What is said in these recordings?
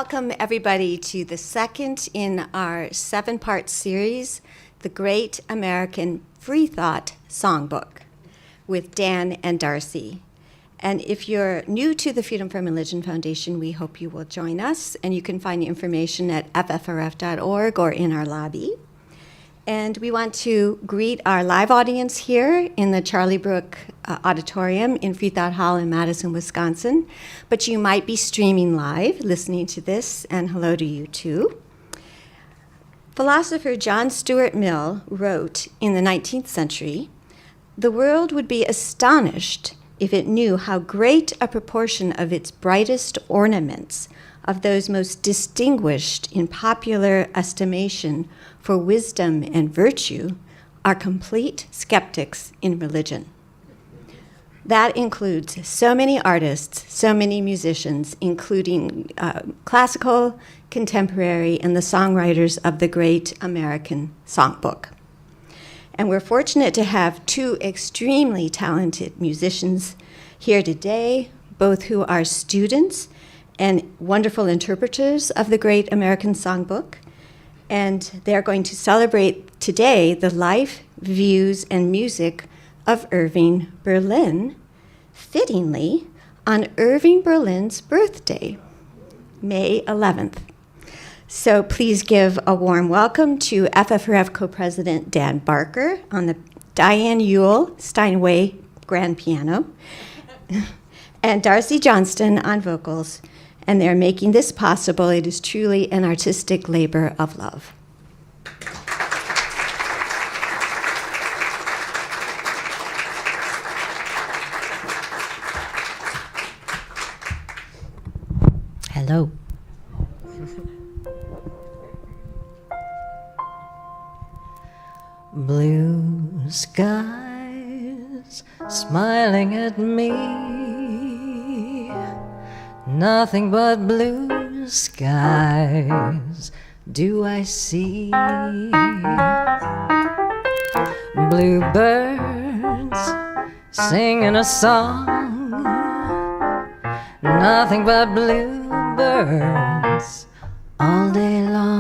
welcome everybody to the second in our 7-part series, The Great American Freethought Songbook, with Dan and Darcy. And if you're new to the Freedom from Religion Foundation, we hope you will join us. And you can find information at ffrf.org or in our lobby. And we want to greet our live audience here in the Charlie Brook Auditorium in Freethought Hall in Madison, Wisconsin. But you might be streaming live, listening to this, and hello to you too. Philosopher John Stuart Mill wrote in the 19th century, "The world would be astonished if it knew how great a proportion of its brightest ornaments, of those most distinguished in popular estimation for wisdom and virtue, are complete skeptics in religion." That includes so many artists, so many musicians, including classical, contemporary, and the songwriters of the Great American Songbook. And we're fortunate to have two extremely talented musicians here today, both who are students and wonderful interpreters of the Great American Songbook. And they're going to celebrate today the life, views, and music of Irving Berlin, fittingly on Irving Berlin's birthday, May 11th. So please give a warm welcome to FFRF co-president Dan Barker on the Diane Ewell Steinway grand piano, and Darcy Johnston on vocals. And they're making this possible. It is truly an artistic labor of love. Hello. Blue skies smiling at me, nothing but blue skies do I see. Bluebirds singing a song, nothing but bluebirds all day long.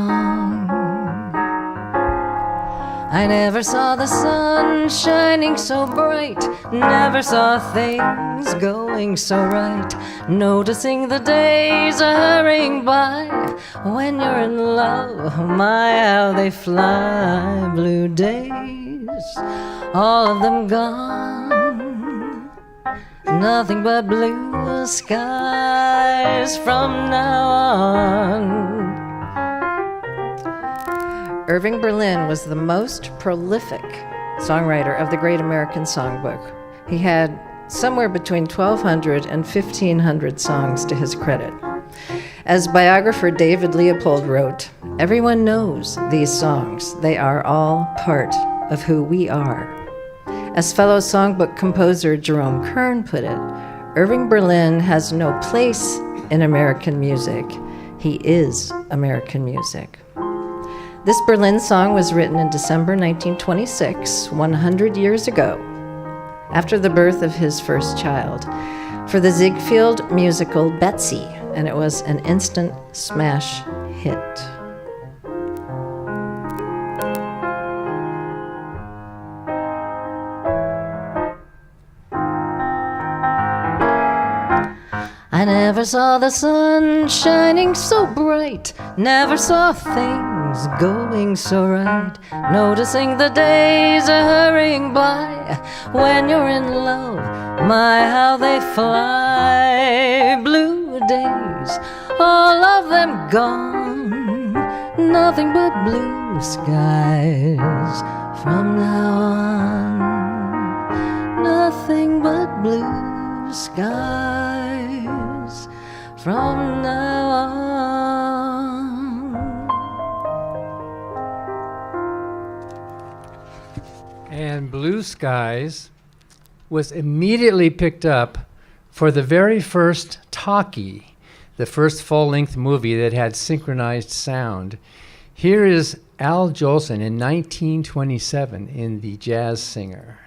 I never saw the sun shining so bright, never saw things going so right, noticing the days are hurrying by. When you're in love, my, how they fly. Blue days, all of them gone, nothing but blue skies from now on. Irving Berlin was the most prolific songwriter of the Great American Songbook. He had somewhere between 1,200 and 1,500 songs to his credit. As biographer David Leopold wrote, "Everyone knows these songs. They are all part of who we are." As fellow songbook composer Jerome Kern put it, Irving Berlin has no place in American music. He is American music. This Berlin song was written in December 1926, 100 years ago, after the birth of his first child, for the Ziegfeld musical Betsy, and it was an instant smash hit. I never saw the sun shining so bright, never saw things going so right, noticing the days are hurrying by. When you're in love, my, how they fly. Blue days, all of them gone, nothing but blue skies from now on. Nothing but blue skies from now on. And Blue Skies was immediately picked up for the very first talkie, the first full-length movie that had synchronized sound. Here is Al Jolson in 1927 in The Jazz Singer.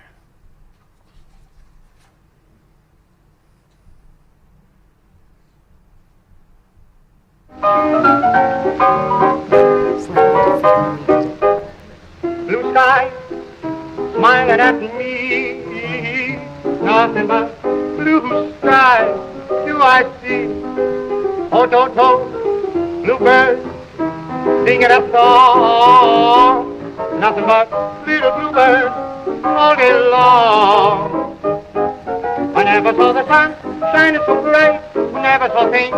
nothing but blue skies do I see. Oh, bluebirds singing a song. Nothing but little bluebirds all day long. I never saw the sun shining so bright. Never saw things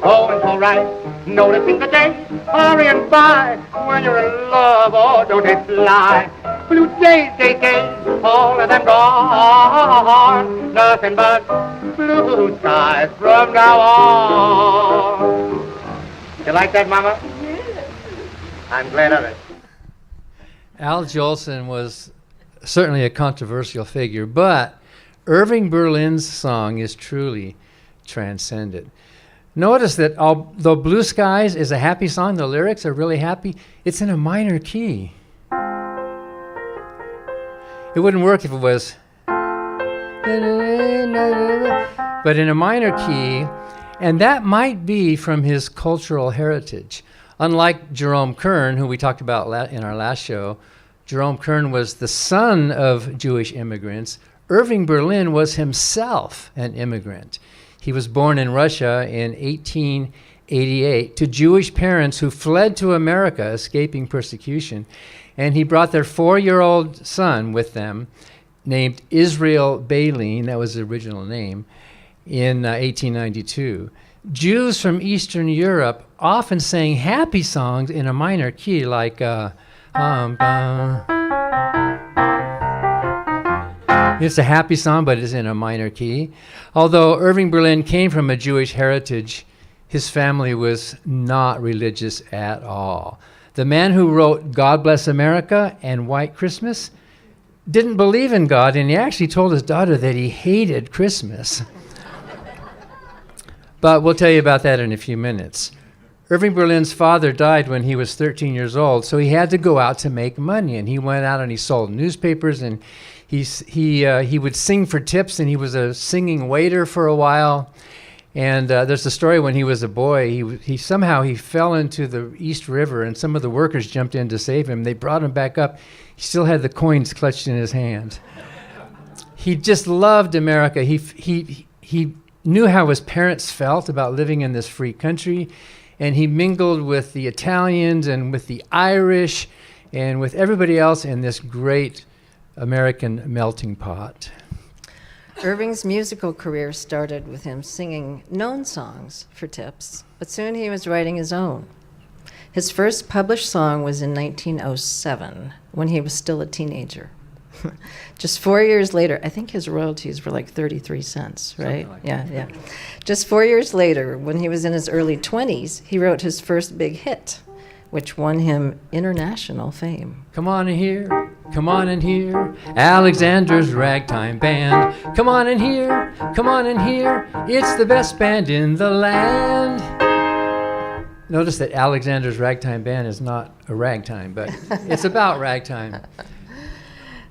going so right. Noticing the days hurrying by. When you're in love, oh, don't they fly? Blue days, all of them gone. Nothing but blue skies from now on. You like that, Mama? I'm glad of it. Al Jolson was certainly a controversial figure, but Irving Berlin's song is truly transcendent. Notice that although Blue Skies is a happy song, the lyrics are really happy, it's in a minor key. It wouldn't work if it was, but in a minor key, and that might be from his cultural heritage. Unlike Jerome Kern, who we talked about in our last show, Jerome Kern was the son of Jewish immigrants. Irving Berlin was himself an immigrant. He was born in Russia in 1888 to Jewish parents who fled to America, escaping persecution. And he brought their 4-year-old son with them, named Israel Baleen, that was the original name, in 1892. Jews from Eastern Europe often sang happy songs in a minor key, like it's a happy song, but it's in a minor key. Although Irving Berlin came from a Jewish heritage, his family was not religious at all. The man who wrote God Bless America and White Christmas didn't believe in God, and he actually told his daughter that he hated Christmas. But we'll tell you about that in a few minutes. Irving Berlin's father died when he was 13 years old, so he had to go out to make money, and he went out and he sold newspapers, and he would sing for tips, and he was a singing waiter for a while. And there's a story when he was a boy, he somehow fell into the East River, and some of the workers jumped in to save him. They brought him back up. He still had the coins clutched in his hand. He just loved America. He knew how his parents felt about living in this free country, and he mingled with the Italians and with the Irish and with everybody else in this great American melting pot. Irving's musical career started with him singing known songs for tips, but soon he was writing his own. His first published song was in 1907, when he was still a teenager. Just 4 years later, I think his royalties were like 33 cents, right? Like yeah. Just 4 years later, when he was in his early 20s, he wrote his first big hit, which won him international fame. Come on in here, Alexander's Ragtime Band. Come on in here, it's the best band in the land. Notice that Alexander's Ragtime Band is not a ragtime, but it's about ragtime.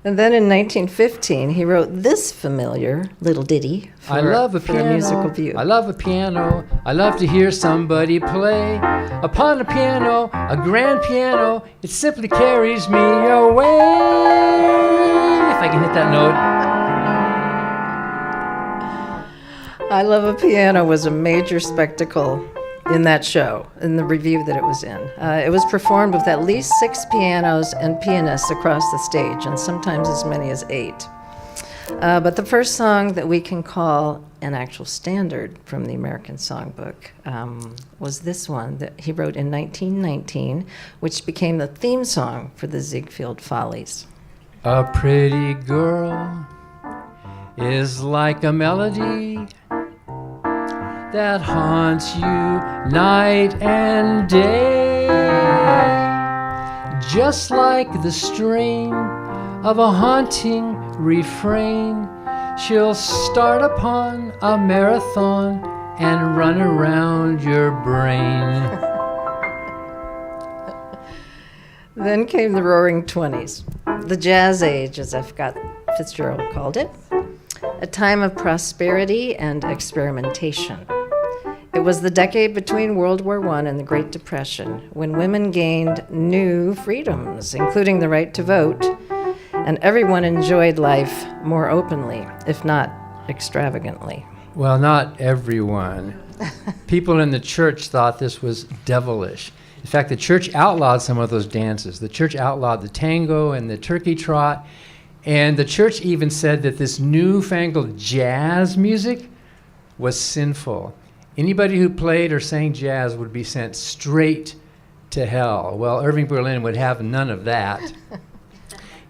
And then in 1915, he wrote this familiar little ditty for, I love a for piano. the musical view. I love a piano. I love to hear somebody play upon a piano, a grand piano. It simply carries me away. If I can hit that note. I Love a Piano was a major spectacle in that show, in the review that it was in. It was performed with at least 6 pianos and pianists across the stage, and sometimes as many as 8. But the first song that we can call an actual standard from the American Songbook was this one that he wrote in 1919, which became the theme song for the Ziegfeld Follies. A pretty girl is like a melody that haunts you night and day, just like the strain of a haunting refrain. She'll start upon a marathon and run around your brain. Then came the Roaring Twenties, the Jazz Age, as F. Scott Fitzgerald called it, a time of prosperity and experimentation. It was the decade between World War I and the Great Depression, when women gained new freedoms, including the right to vote, and everyone enjoyed life more openly, if not extravagantly. Well, not everyone. People in the church thought this was devilish. In fact, the church outlawed some of those dances. The church outlawed the tango and the turkey trot. And the church even said that this newfangled jazz music was sinful. Anybody who played or sang jazz would be sent straight to hell. Well, Irving Berlin would have none of that.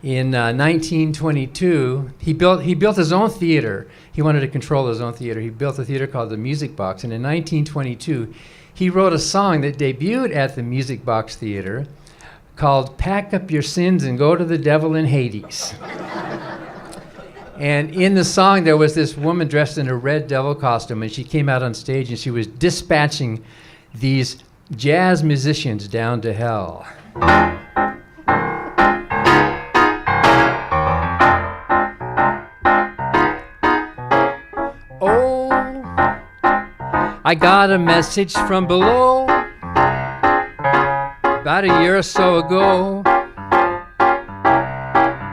In 1922, he built his own theater. He wanted to control his own theater. He built a theater called the Music Box. And in 1922, he wrote a song that debuted at the Music Box Theater called "Pack Up Your Sins and Go to the Devil in Hades." And in the song, there was this woman dressed in a red devil costume, and she came out on stage and she was dispatching these jazz musicians down to hell. Oh, I got a message from below about a year or so ago,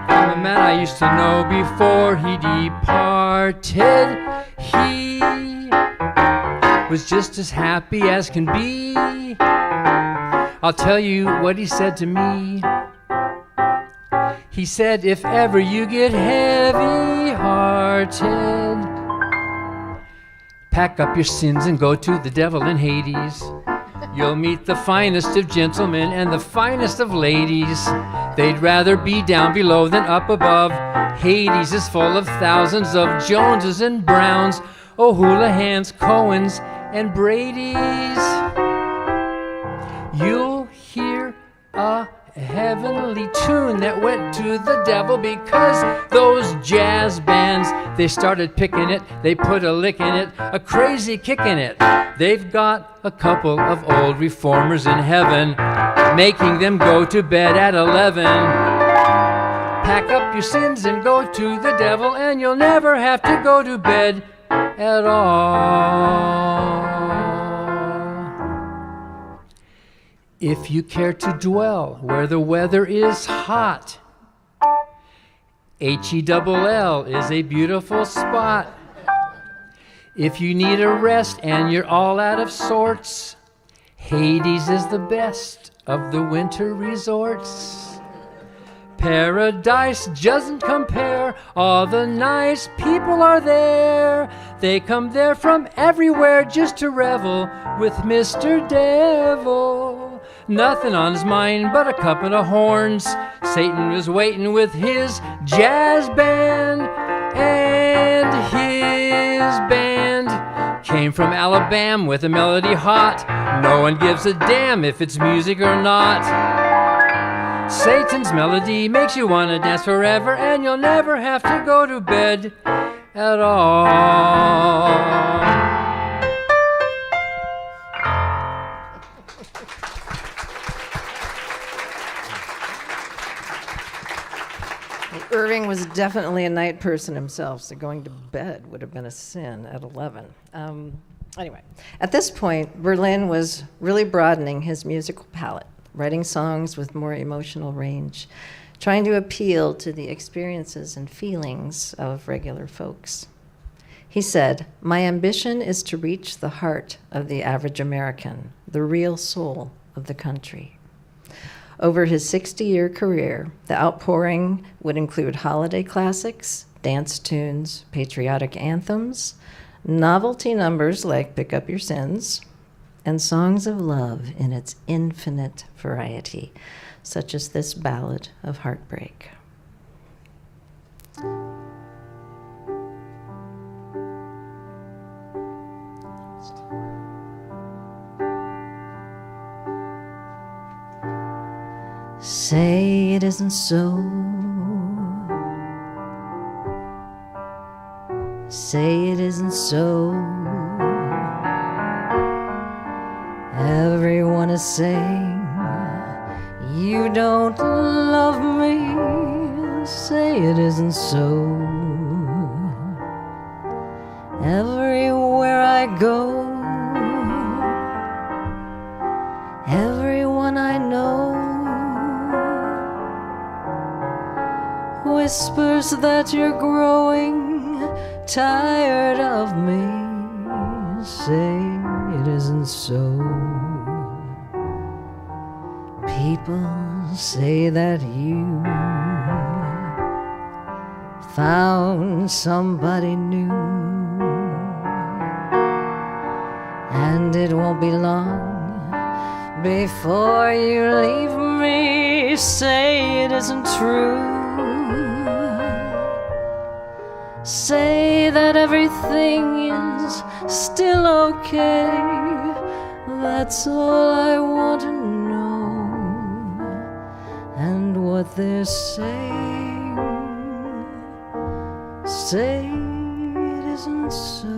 from a man I used to know before he departed. He was just as happy as can be. I'll tell you what he said to me. He said, if ever you get heavy-hearted, pack up your sins and go to the devil in Hades. You'll meet the finest of gentlemen and the finest of ladies. They'd rather be down below than up above. Hades is full of thousands of Joneses and Browns, O'Hoolahans, Cohens, and Brady's. You'll hear a heavenly tune that went to the devil because those jazz bands, they started picking it, they put a lick in it, a crazy kick in it. They've got a couple of old reformers in heaven, making them go to bed at 11. Pack up your sins and go to the devil, and you'll never have to go to bed at all. If you care to dwell where the weather is hot, H-E-double-L is a beautiful spot. If you need a rest and you're all out of sorts, Hades is the best of the winter resorts. Paradise doesn't compare, all the nice people are there. They come there from everywhere just to revel with Mr. Devil. Nothing on his mind but a cup and a horns. Satan was waiting with his jazz band, and his band came from Alabama with a melody hot. No one gives a damn if it's music or not. Satan's melody makes you want to dance forever, and you'll never have to go to bed at all. Irving was definitely a night person himself, so going to bed would have been a sin at 11. Anyway, at this point, Berlin was really broadening his musical palette, writing songs with more emotional range, trying to appeal to the experiences and feelings of regular folks. He said, "My ambition is to reach the heart of the average American, the real soul of the country." Over his 60-year career, the outpouring would include holiday classics, dance tunes, patriotic anthems, novelty numbers like Pick Up Your Sins, and songs of love in its infinite variety, such as this ballad of heartbreak. Say it isn't so. Say it isn't so. Everyone is saying you don't love me. Say it isn't so. Everywhere I go, everyone I know whispers that you're growing tired of me, say it isn't so. People say that you found somebody new, and it won't be long before you leave me, say it isn't true. Say that everything is still okay. That's all I want to know. And what they're saying, say it isn't so.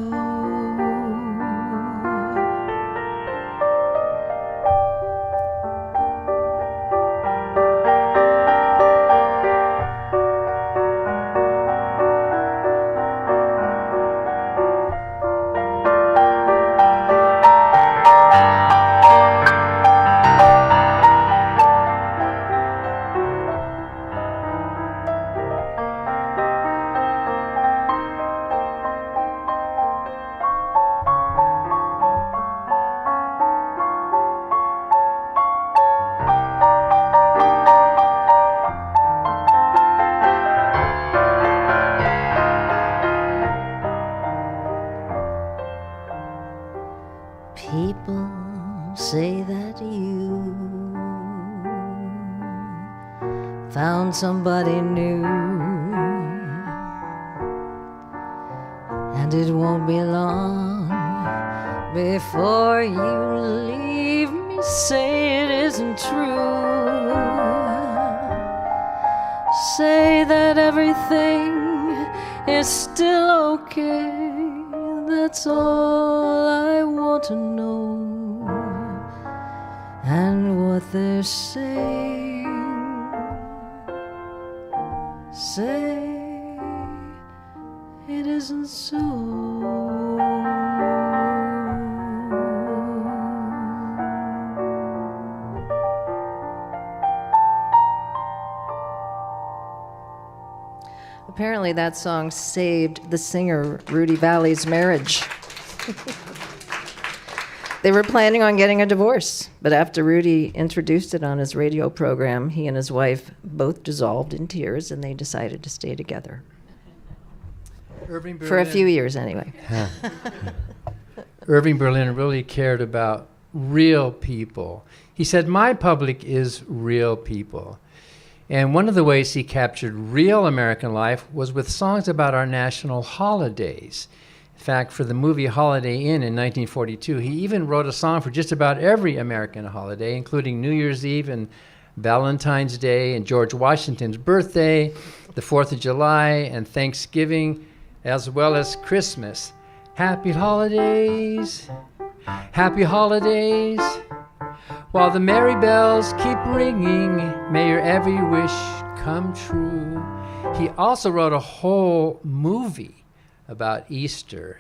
People say that you found somebody new, and it won't be long before you leave me, say it isn't true. Say that everything is still okay. That's all I want to know. And what they're saying, say it isn't so. Apparently that song saved the singer Rudy Valley's marriage. They were planning on getting a divorce, but after Rudy introduced it on his radio program, he and his wife both dissolved in tears, and they decided to stay together. Irving Berlin, For a few years, anyway. Irving Berlin really cared about real people. He said, "My public is real people." And one of the ways he captured real American life was with songs about our national holidays. In fact, for the movie Holiday Inn in 1942, he even wrote a song for just about every American holiday, including New Year's Eve and Valentine's Day and George Washington's birthday, the 4th of July, and Thanksgiving, as well as Christmas. Happy holidays, happy holidays. While the merry bells keep ringing, may your every wish come true. He also wrote a whole movie about Easter.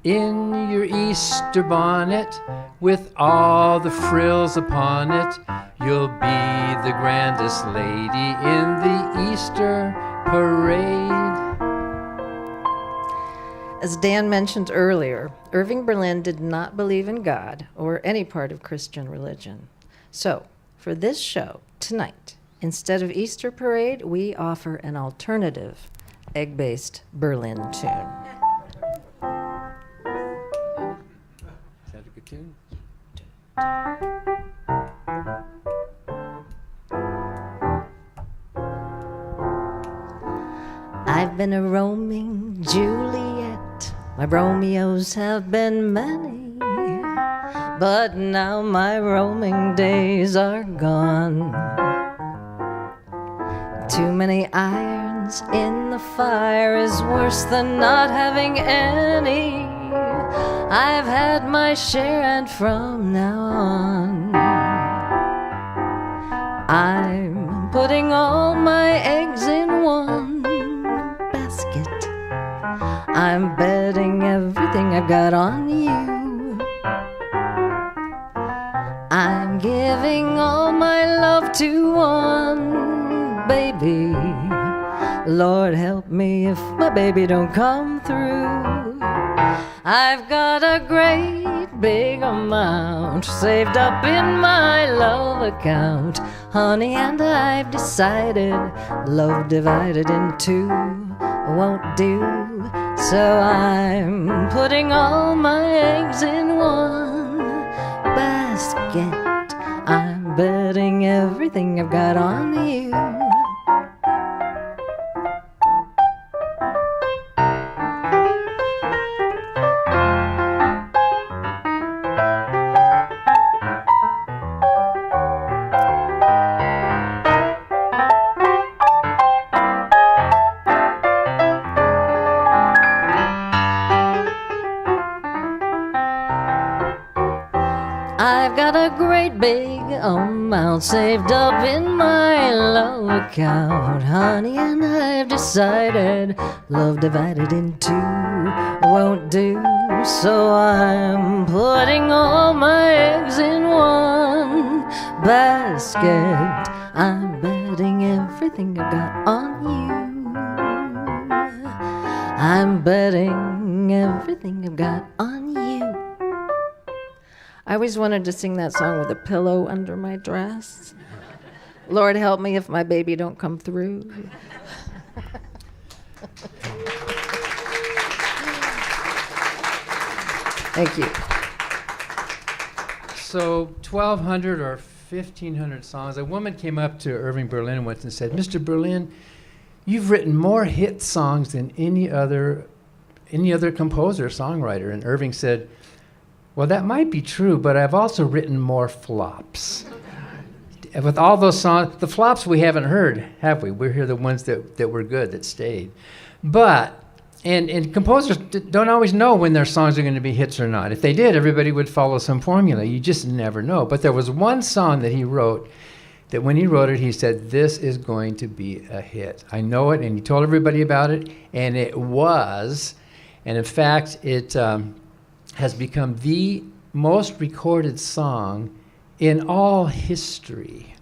In your Easter bonnet, with all the frills upon it, you'll be the grandest lady in the Easter parade. As Dan mentioned earlier, Irving Berlin did not believe in God or any part of Christian religion. So, for this show tonight, instead of Easter Parade, we offer an alternative egg-based Berlin tune. Is that a good tune? I've been a roaming Juliet, my Romeos have been many, but now my roaming days are gone. Too many irons in the fire is worse than not having any. I've had my share, and from now on I'm putting all my eggs in one basket. I'm betting everything I've got on you. I'm giving all my love to one baby, Lord help me if my baby don't come through. I've got a great big amount saved up in my love account, honey, and I've decided love divided in two won't do. So I'm putting all my eggs in one basket. I'm betting everything I've got on you. I've got a great big amount saved up in my love account, honey, and I've decided love divided in two won't do. So I'm putting all my eggs in one basket. I'm betting everything I've got on you. I'm betting everything I've got on you. I always wanted to sing that song with a pillow under my dress. Lord help me if my baby don't come through. Thank you. So 1,200 or 1,500 songs. A woman came up to Irving Berlin once and said, "Mr. Berlin, you've written more hit songs than any other composer, songwriter." And Irving said, "Well, that might be true, but I've also written more flops." With all those songs, the flops we haven't heard, have we? We're here the ones that were good, that stayed. But, and composers don't always know when their songs are going to be hits or not. If they did, everybody would follow some formula. You just never know. But there was one song that he wrote that when he wrote it, he said, "This is going to be a hit. I know it," and he told everybody about it, and it was. And in fact, it has become the most recorded song in all history.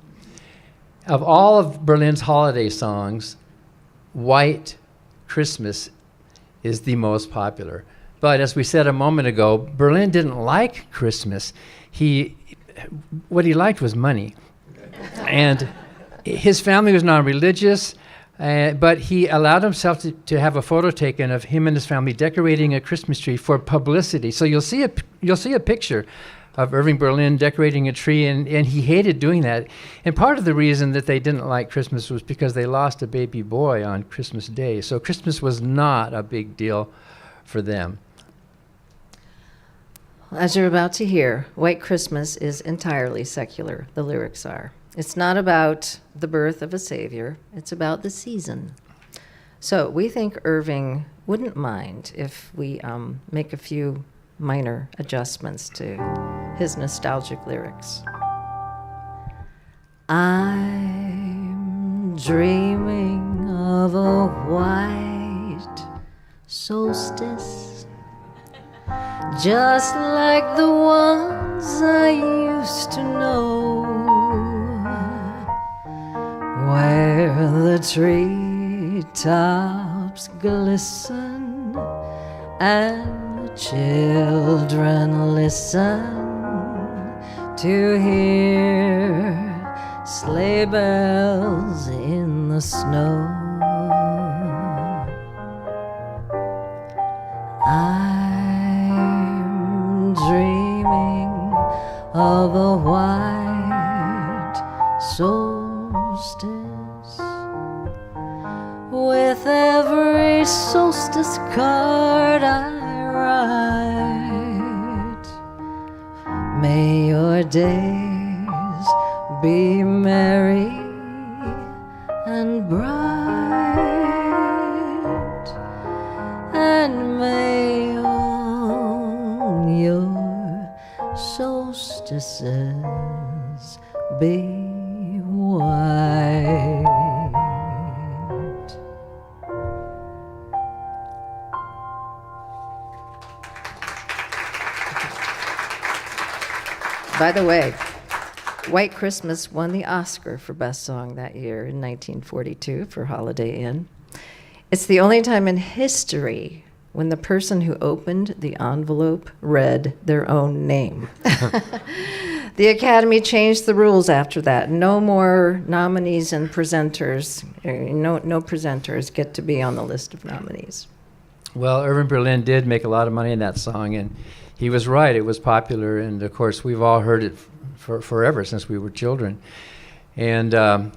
Of all of Berlin's holiday songs, White Christmas is the most popular. But as we said a moment ago, Berlin didn't like Christmas. What he liked was money. And his family was non-religious, but he allowed himself to have a photo taken of him and his family decorating a Christmas tree for publicity. So you'll see a picture of Irving Berlin decorating a tree, and he hated doing that. And part of the reason that they didn't like Christmas was because they lost a baby boy on Christmas Day. So Christmas was not a big deal for them. As you're about to hear, White Christmas is entirely secular, the lyrics are. It's not about the birth of a savior, it's about the season. So we think Irving wouldn't mind if we make a few minor adjustments to his nostalgic lyrics. I'm dreaming of a white solstice, just like the ones I used to know, where the treetops glisten and the children listen to hear sleigh bells in the snow. I'm dreaming of a white solstice. With every solstice card I write, may your days be merry and bright, and may all your solstices be white. By the way, White Christmas won the Oscar for Best Song that year in 1942 for Holiday Inn. It's the only time in history when the person who opened the envelope read their own name. The Academy changed the rules after that. No more nominees and presenters. No presenters get to be on the list of nominees. Well, Irving Berlin did make a lot of money in that song, and he was right. It was popular, and of course, we've all heard it forever since we were children. And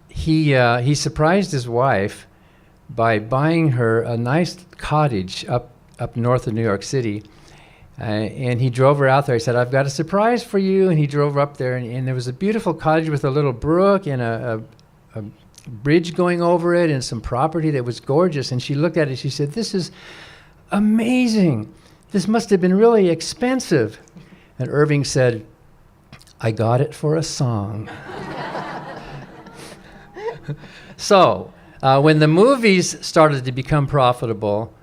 he surprised his wife by buying her a nice cottage up north of New York City. And he drove her out there. He said, "I've got a surprise for you." And he drove her up there, and there was a beautiful cottage with a little brook and a bridge going over it and some property that was gorgeous. And she looked at it, she said, "This is amazing. This must have been really expensive." And Irving said, "I got it for a song." So, when the movies started to become profitable,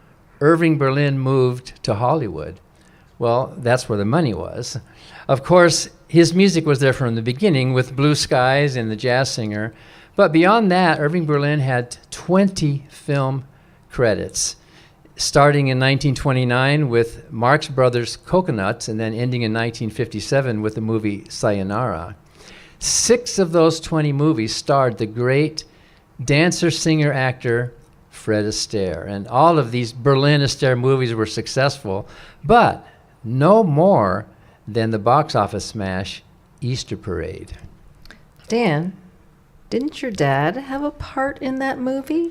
Irving Berlin moved to Hollywood. Well, that's where the money was. Of course, his music was there from the beginning with Blue Skies and The Jazz Singer. But beyond that, Irving Berlin had 20 film credits, starting in 1929 with Marx Brothers' Coconuts, and then ending in 1957 with the movie Sayonara. 6 of those 20 movies starred the great dancer, singer, actor Fred Astaire. And all of these Berlin Astaire movies were successful, but no more than the box office smash Easter Parade. Dan, didn't your dad have a part in that movie?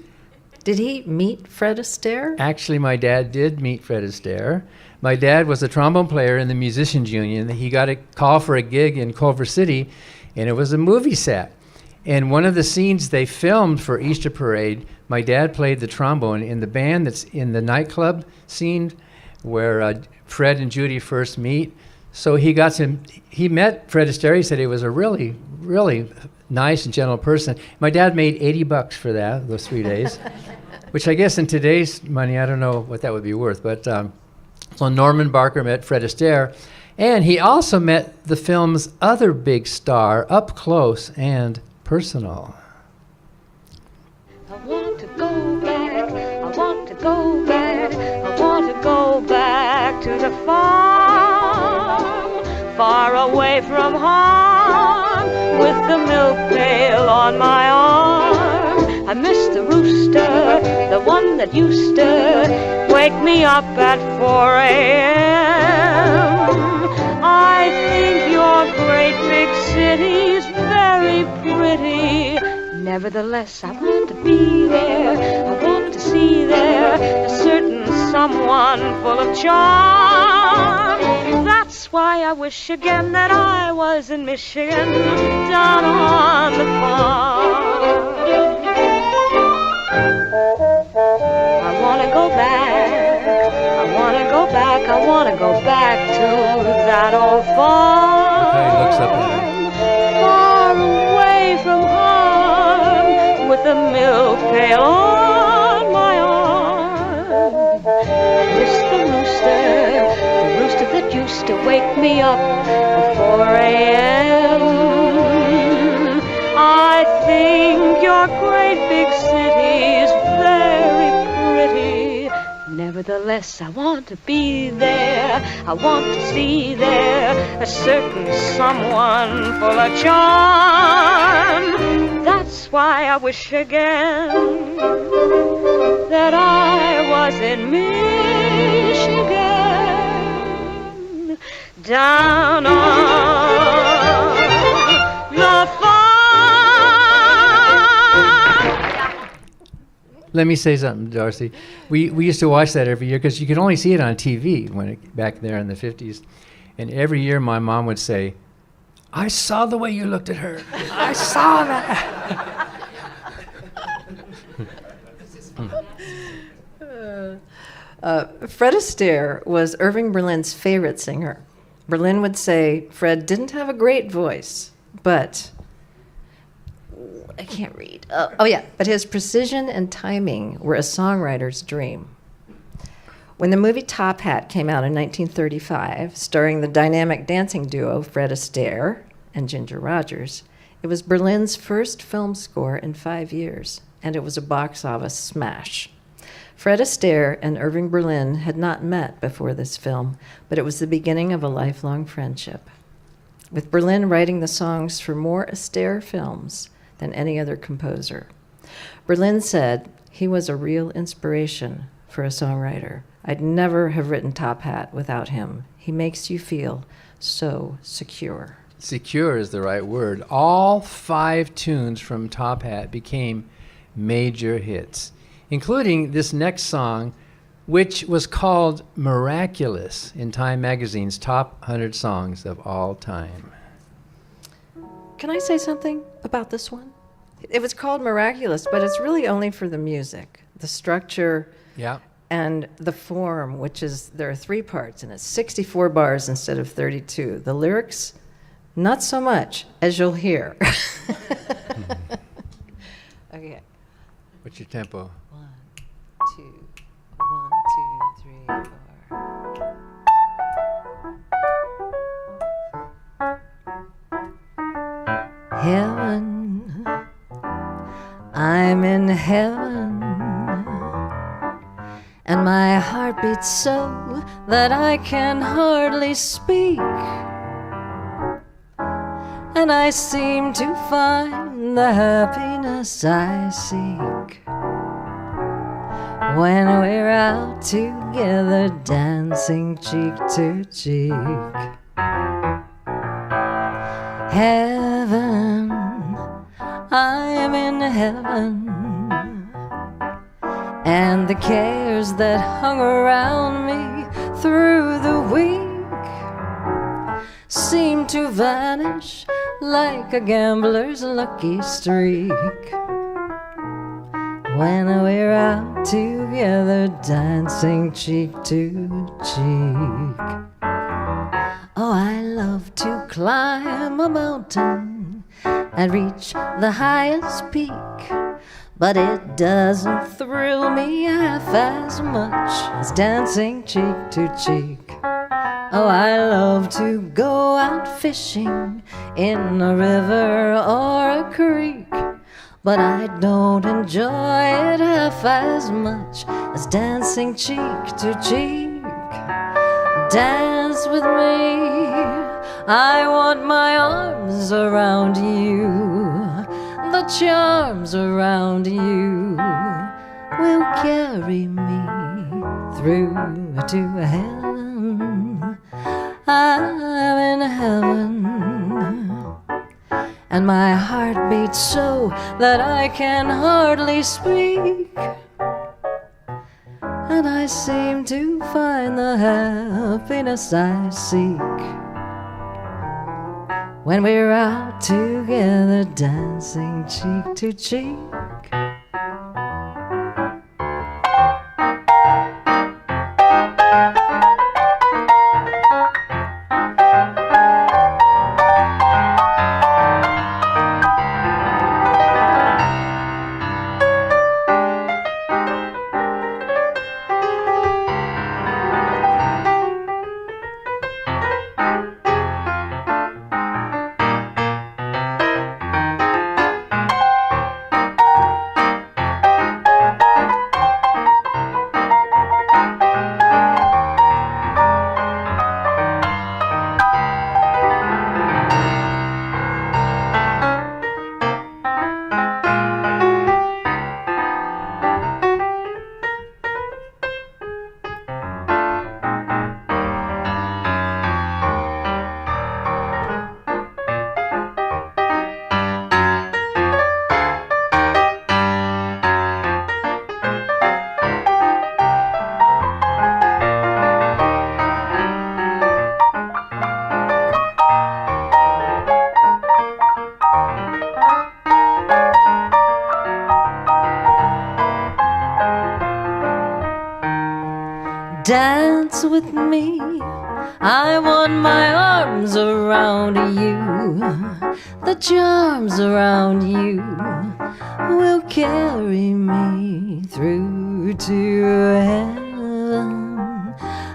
Did he meet Fred Astaire? Actually, my dad did meet Fred Astaire. My dad was a trombone player in the Musicians Union. He got a call for a gig in Culver City, and it was a movie set. And one of the scenes they filmed for Easter Parade, my dad played the trombone in the band that's in the nightclub scene where Fred and Judy first meet. So he met Fred Astaire. He said he was a really, really nice and gentle person. My dad made $80 for those 3 days, which I guess in today's money, I don't know what that would be worth. But so Norman Barker met Fred Astaire, and he also met the film's other big star up close and personal. I want to go back, I want to go back, I want to go back to the farm, far away from home, with the milk pail on my arm. I miss the rooster, the one that used to wake me up at 4 a.m. I think your great big city's very pretty. Nevertheless, I want to be there, I want to see there a certain someone full of charm. That's why I wish again that I was in Michigan, down on the farm. I want to go back, I want to go back, I want to go back to that old farm. Okay, looks up at her. Far away from home, with the milk pail on my arm. I miss the rooster that used to wake me up at 4 a.m. I think your great big city's very pretty. Nevertheless, I want to be there, I want to see there a certain someone full of charm. That's why I wish again that I was in Michigan, down on the farm. Let me say something, Darcy. We used to watch that every year because you could only see it on TV back there in the 50s. And every year my mom would say, "I saw the way you looked at her. I saw that." Fred Astaire was Irving Berlin's favorite singer. Berlin would say Fred didn't have a great voice, but I can't read. But his precision and timing were a songwriter's dream. When the movie Top Hat came out in 1935, starring the dynamic dancing duo Fred Astaire and Ginger Rogers, it was Berlin's first film score in 5 years. and it was a box office smash. Fred Astaire and Irving Berlin had not met before this film, but it was the beginning of a lifelong friendship, with Berlin writing the songs for more Astaire films than any other composer. Berlin said he was a real inspiration for a songwriter. I'd never have written Top Hat without him. He makes you feel so secure. Secure is the right word. All 5 tunes from Top Hat became major hits, including this next song, which was called Miraculous in Time Magazine's Top 100 Songs of All Time. Can I say something about this one? It was called Miraculous, but it's really only for the music, the structure, Yeah. and the form, which is, there are 3 parts, and it's 64 bars instead of 32. The lyrics, not so much, as you'll hear. Okay. What's your tempo? 1, 2, 1, 2, 3, 4. Heaven, I'm in heaven, and my heart beats so that I can hardly speak, and I seem to find the happiness I seek when we're out together dancing cheek to cheek. Heaven, I'm in heaven, and the cares that hung around me through the week seem to vanish like a gambler's lucky streak when we're out together dancing cheek to cheek. Oh, I love to climb a mountain and reach the highest peak, but it doesn't thrill me half as much as dancing cheek to cheek. Oh, I love to go out fishing in a river or a creek, but I don't enjoy it half as much as dancing cheek to cheek. Dance with me, I want my arms around you. The charms around you will carry me through to heaven. I'm in heaven, and my heart beats so that I can hardly speak, and I seem to find the happiness I seek when we're out together dancing cheek to cheek. Dance with me, I want my arms around you. The charms around you will carry me through to heaven.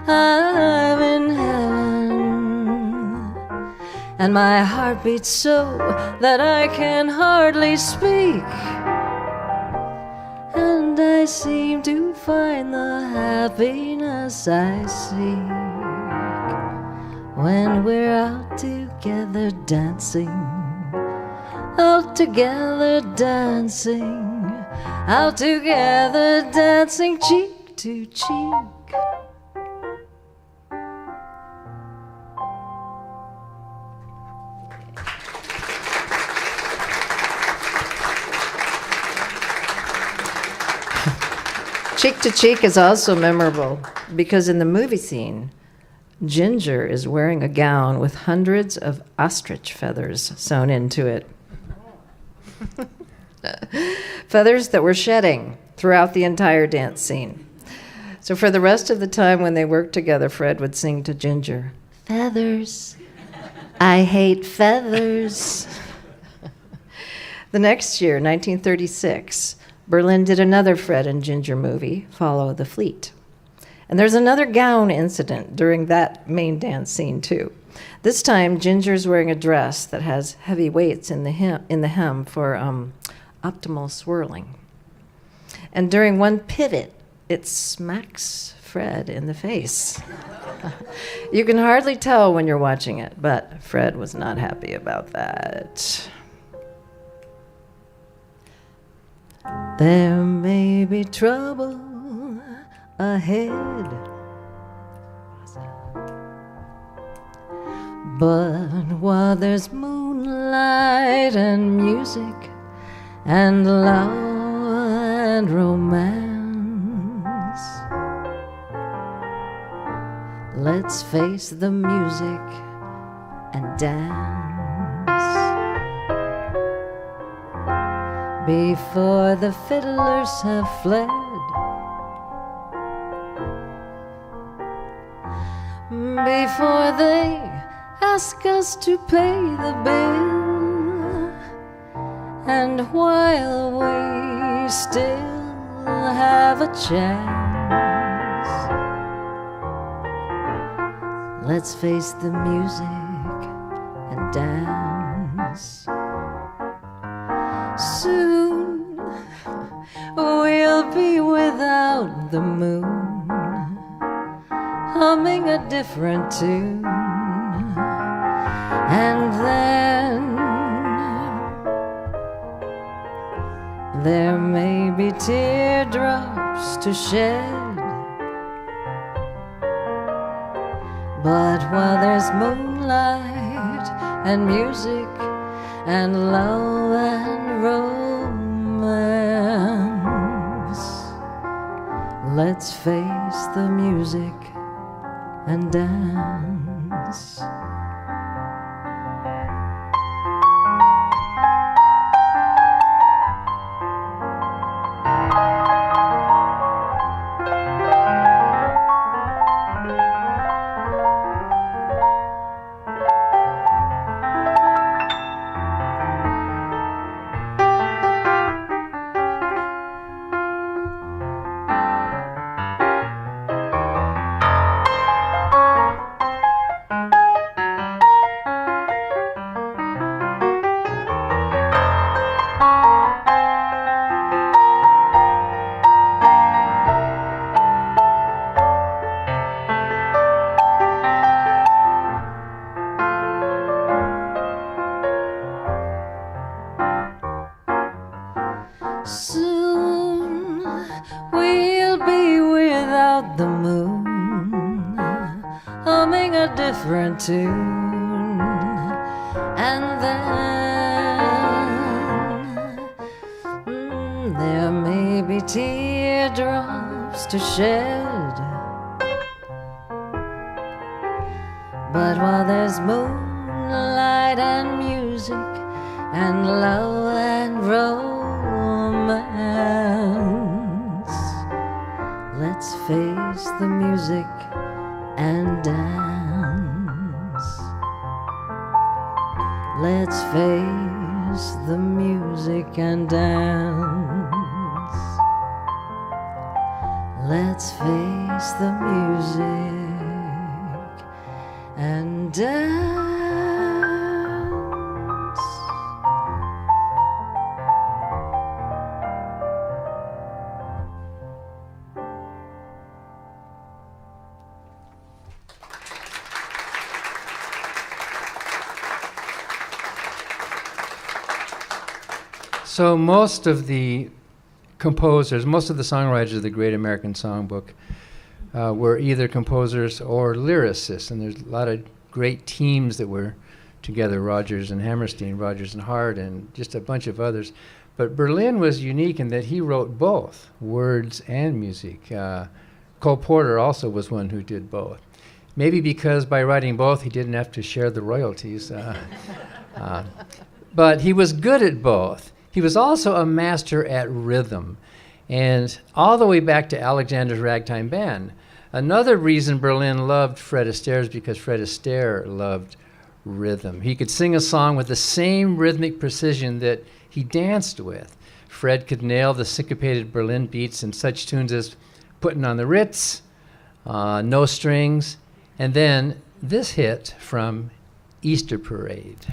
I'm in heaven, and my heart beats so that I can hardly speak, I seem to find the happiness I seek when we're out together dancing, out together dancing, out together dancing cheek to cheek. Cheek to Cheek is also memorable because in the movie scene, Ginger is wearing a gown with hundreds of ostrich feathers sewn into it. Feathers that were shedding throughout the entire dance scene. So for the rest of the time when they worked together, Fred would sing to Ginger, "Feathers, I hate feathers." The next year, 1936, Berlin did another Fred and Ginger movie, Follow the Fleet. And there's another gown incident during that main dance scene, too. This time, Ginger's wearing a dress that has heavy weights in the hem for optimal swirling. And during one pivot, it smacks Fred in the face. You can hardly tell when you're watching it, but Fred was not happy about that. There may be trouble ahead, but while there's moonlight and music and love and romance, let's face the music and dance. Before the fiddlers have fled, before they ask us to pay the bill, and while we still have a chance, let's face the music and dance. Soon we'll be without the moon, humming a different tune, and then there may be teardrops to shed, but while there's moonlight and music and love and romance, let's face the music and dance. Soon we'll be without the moon, humming a different tune, and then there may be teardrops to shed, but while there's moonlight and music and love and romance, let's face the music and dance. Let's face the music and dance. Let's face the music and dance. So most of the composers, most of the songwriters of the Great American Songbook were either composers or lyricists, and there's a lot of great teams that were together, Rodgers and Hammerstein, Rodgers and Hart, and just a bunch of others. But Berlin was unique in that he wrote both words and music. Cole Porter also was one who did both. Maybe because by writing both, he didn't have to share the royalties. But he was good at both. He was also a master at rhythm. And all the way back to Alexander's Ragtime Band. Another reason Berlin loved Fred Astaire is because Fred Astaire loved rhythm. He could sing a song with the same rhythmic precision that he danced with. Fred could nail the syncopated Berlin beats in such tunes as Puttin' on the Ritz, No Strings, and then this hit from Easter Parade.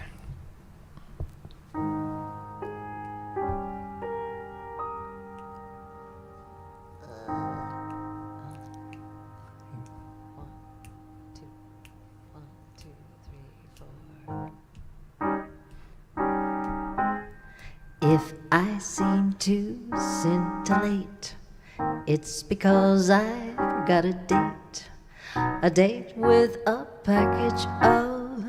If I seem to scintillate, it's because I've got a date with a package of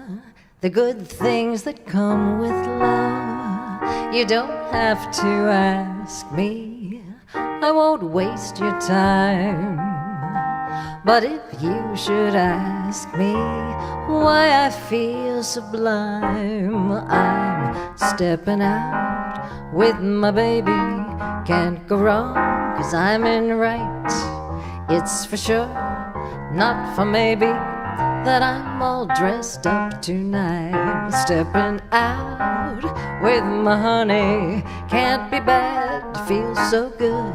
the good things that come with love. You don't have to ask me, I won't waste your time. But if you should ask me why I feel sublime, I'm stepping out with my baby. Can't go wrong, 'cause I'm in right. It's for sure, not for maybe, that I'm all dressed up tonight. Stepping out with my honey can't be bad, feels so good.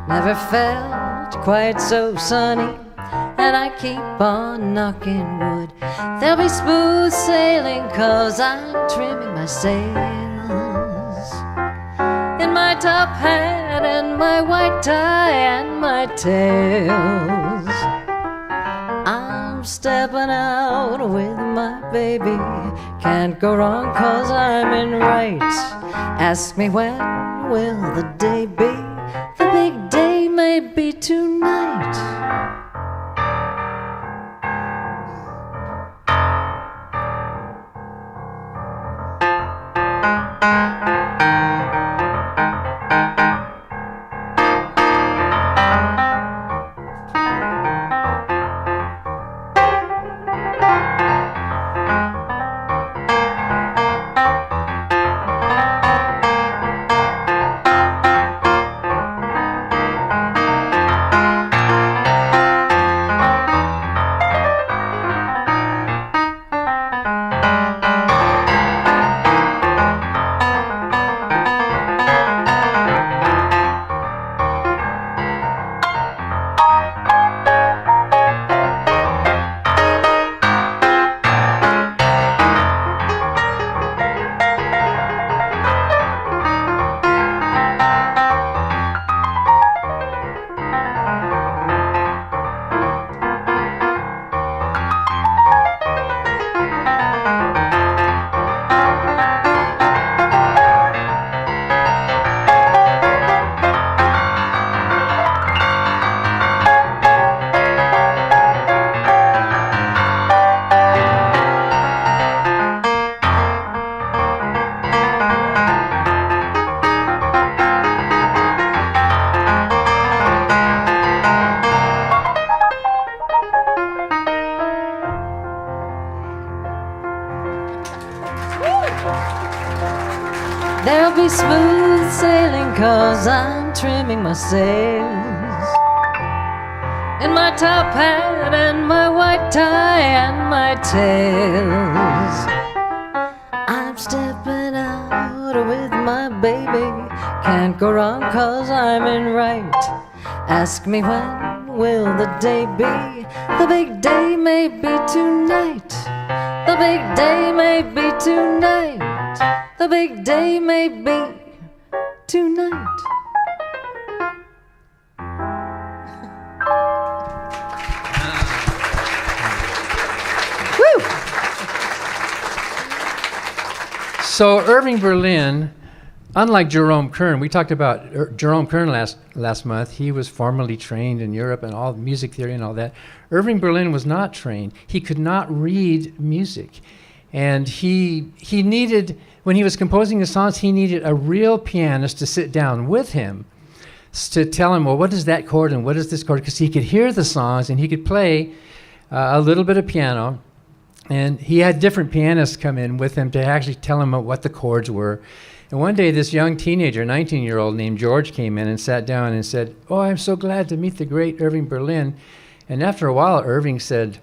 Never felt quite so sunny, and I keep on knocking wood. There'll be smooth sailing, 'cause I'm trimming my sails in my top hat and my white tie and my tails. I'm stepping out with my baby. Can't go wrong, 'cause I'm in right. Ask me when will the day be? The big day may be tonight. There'll be smooth sailing, 'cause I'm trimming my sails in my top hat and my white tie and my tails. I'm stepping out with my baby. Can't go wrong, 'cause I'm in right. Ask me when will the day be? The big day may be tonight. The big day may be tonight. The big day may be tonight. So Irving Berlin unlike Jerome Kern, we talked about Jerome Kern last month. He was formally trained in Europe and all music theory and all that. Irving Berlin was not trained. He could not read music. And he needed, when he was composing his songs, he needed a real pianist to sit down with him to tell him, well, what is that chord and what is this chord? Because he could hear the songs and he could play a little bit of piano. And he had different pianists come in with him to actually tell him what the chords were. And one day this young teenager, 19-year-old named George, came in and sat down and said, oh, I'm so glad to meet the great Irving Berlin. And after a while, Irving said,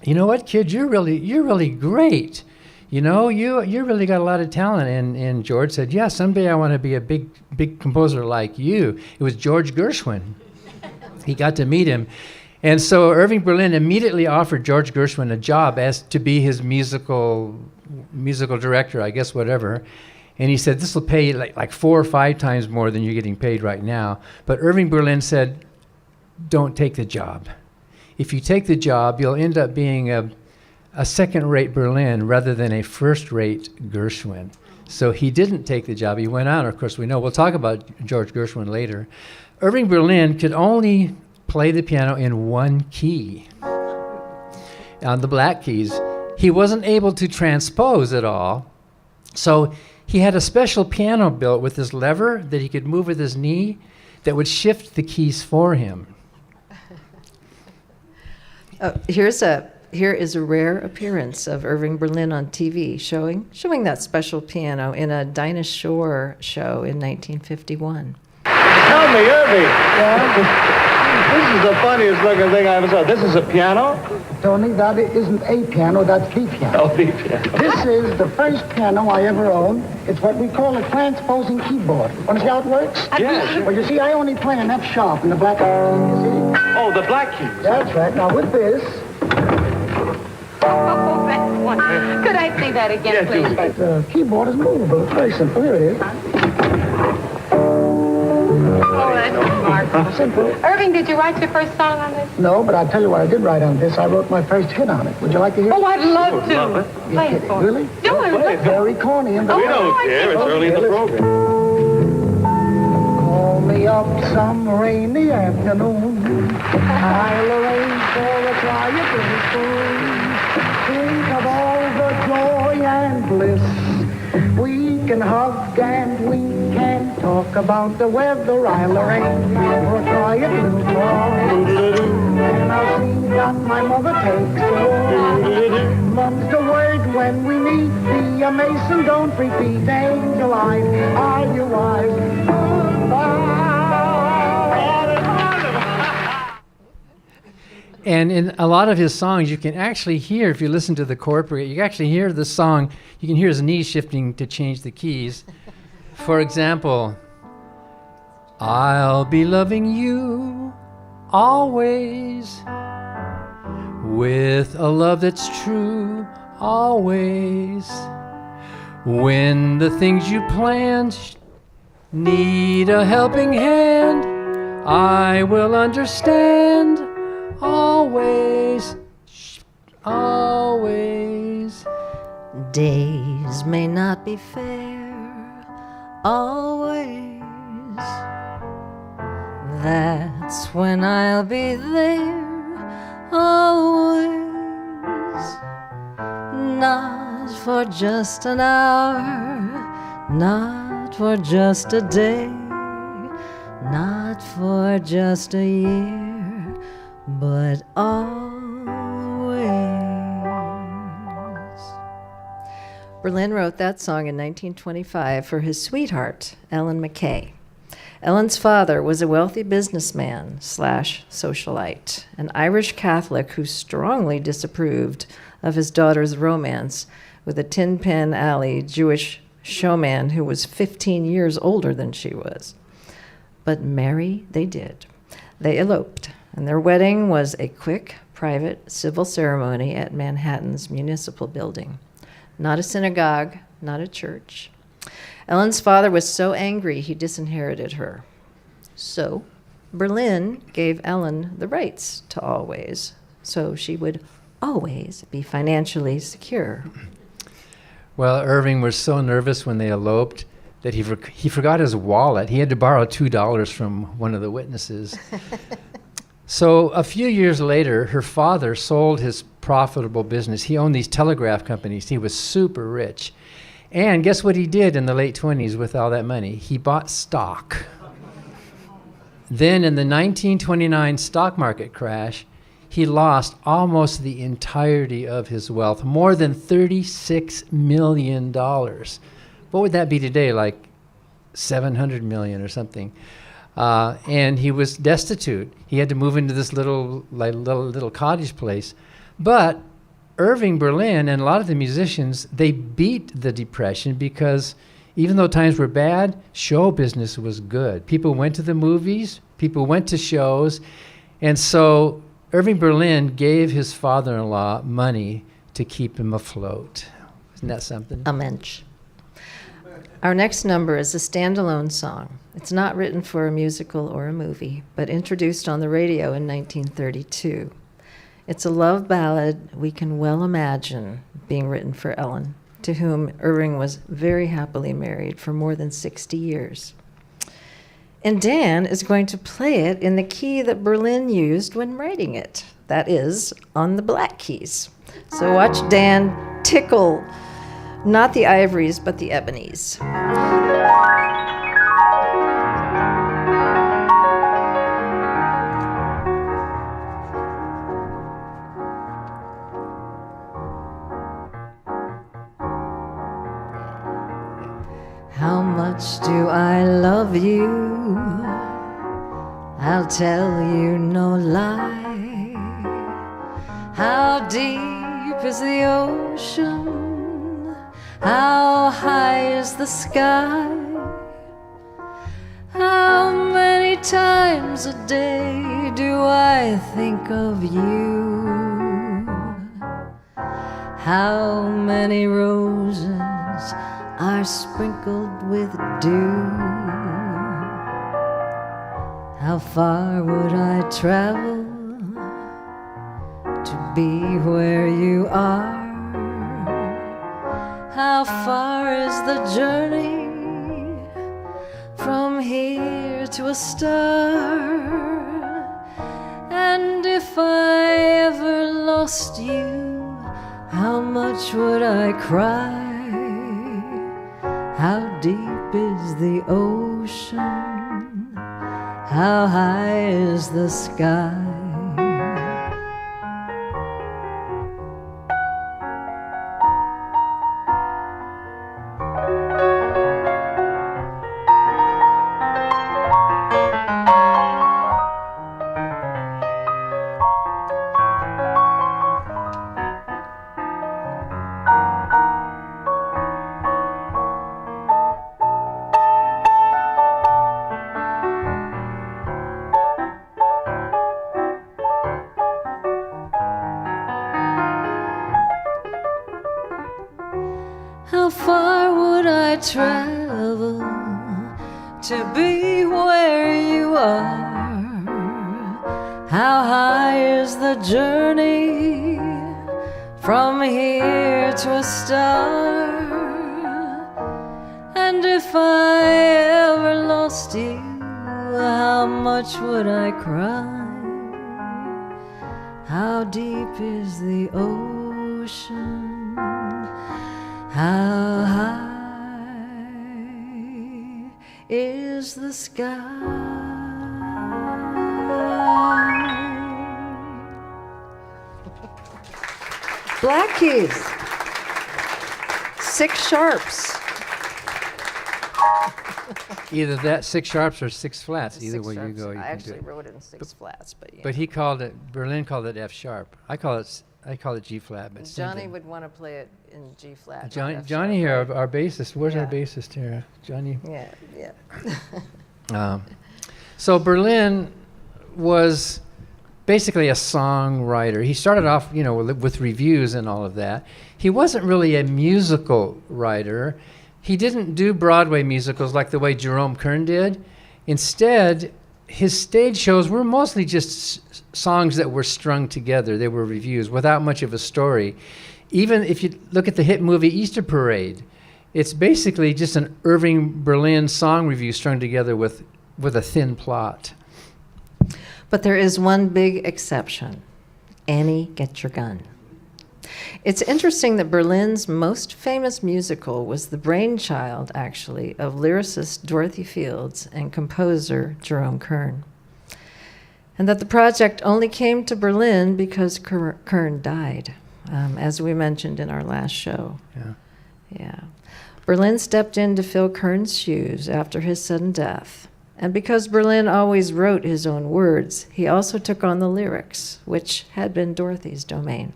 you know what, kid, you're really great. You know, you really got a lot of talent. And George said, yeah, someday I want to be a big composer like you. It was George Gershwin. He got to meet him. And so Irving Berlin immediately offered George Gershwin a job as to be his musical director, I guess, whatever. And he said, this will pay you like 4 or 5 times more than you're getting paid right now. But Irving Berlin said, don't take the job. If you take the job, you'll end up being a second-rate Berlin rather than a first-rate Gershwin. So he didn't take the job. He went on. Of course, we'll talk about George Gershwin later. Irving Berlin could only play the piano in one key, on the black keys. He wasn't able to transpose at all. So he had a special piano built with this lever that he could move with his knee that would shift the keys for him. Here is a rare appearance of Irving Berlin on TV, showing that special piano in a Dinah Shore show in 1951. Tell me, Irving. This is the funniest looking thing I ever saw. This is a piano? Tony, that isn't a piano, that's the piano. Oh, the piano. This is the first piano I ever owned. It's what we call a transposing keyboard. Want to see how it works? Yes. Well, you see, I only play an F sharp in the black key, you see? Oh, the black keys. That's right. Now, with this... Oh, that's wonderful. Could I see that again, please? The keyboard is movable. It's very simple. Here it is. Oh, that's smart. Simple. Irving, did you write your first song on this? No, but I'll tell you what I did write on this. I wrote my first hit on it. Would you like to hear it? Oh, I'd love to. Love it. Play it kidding. for me. Really? No, I would love to. Very corny. And We don't care. It's early in the program. Call me up some rainy afternoon. I'll arrange for a quiet little spoon. Think of all the joy and bliss. We can hug and we can talk about the weather. I'll arrange for a quiet little talk. And I'll sing that my mother takes so. Mum's the word when we meet. Be a mason, don't repeat. Angel eyes, are you wise? And in a lot of his songs, you can actually hear, if you listen to the chord progression, you can actually hear the song, you can hear his knees shifting to change the keys. For example, I'll be loving you always, with a love that's true always. When the things you planned need a helping hand, I will understand. Always, always. Days may not be fair, always. That's when I'll be there, always. Not for just an hour, not for just a day, not for just a year, but always. Berlin wrote that song in 1925 for his sweetheart, Ellen McKay. Ellen's father was a wealthy businessman / socialite, an Irish Catholic who strongly disapproved of his daughter's romance with a Tin Pan Alley Jewish showman who was 15 years older than she was. But marry they did. They eloped, and their wedding was a quick, private civil ceremony at Manhattan's Municipal Building. Not a synagogue, not a church. Ellen's father was so angry he disinherited her. So Berlin gave Ellen the rights to Always, so she would always be financially secure. Well, Irving was so nervous when they eloped that he forgot his wallet. He had to borrow $2 from one of the witnesses. So a few years later, her father sold his profitable business. He owned these telegraph companies. He was super rich. And guess what he did in the late 20s with all that money? He bought stock. Then in the 1929 stock market crash, he lost almost the entirety of his wealth, more than $36 million. What would that be today, like 700 million or something? And he was destitute. He had to move into this little cottage place. But Irving Berlin and a lot of the musicians, they beat the Depression because even though times were bad, show business was good. People went to the movies, people went to shows, and so Irving Berlin gave his father-in-law money to keep him afloat. Isn't that something? A mensch. Our next number is a standalone song. It's not written for a musical or a movie, but introduced on the radio in 1932. It's a love ballad we can well imagine being written for Ellen, to whom Irving was very happily married for more than 60 years. And Dan is going to play it in the key that Berlin used when writing it, that is, on the black keys. So watch Dan tickle not the ivories, but the ebonies. How much do I love you? I'll tell you no lie. How deep is the ocean? How high is the sky? How many times a day do I think of you? How many roses are sprinkled with dew? How far would I travel to be where you are? How far is the journey from here to a star? And if I ever lost you, how much would I cry? How deep is the ocean? How high is the sky? How far would I travel to be where you are? How high is the journey from here to a star? And if I ever lost you, how much would I cry? How deep is the ocean? How high is the sky? Black keys, 6 sharps. Either that 6 sharps or 6 flats. Either 6 way you sharps. go, you I can do actually it. wrote it in 6 flats, but yeah. But Berlin called it F sharp. I call it G flat. But Johnny would want to play it in G flat. not Johnny, F Johnny sharp, here, our bassist. Where's our Yeah. bassist here? Johnny. right? Yeah. So Berlin was basically a songwriter. He started off, with reviews and all of that. He wasn't really a musical writer. He didn't do Broadway musicals like the way Jerome Kern did. Instead, his stage shows were mostly just songs that were strung together. They were reviews without much of a story. Even if you look at the hit movie Easter Parade, It's basically just an Irving Berlin song review strung together with a thin plot. But there is one big exception. Annie, Get Your Gun. It's interesting that Berlin's most famous musical was the brainchild, actually, of lyricist Dorothy Fields and composer Jerome Kern. And that the project only came to Berlin because Kern died, as we mentioned in our last show. Yeah. Berlin stepped in to fill Kern's shoes after his sudden death. And because Berlin always wrote his own words, he also took on the lyrics, which had been Dorothy's domain.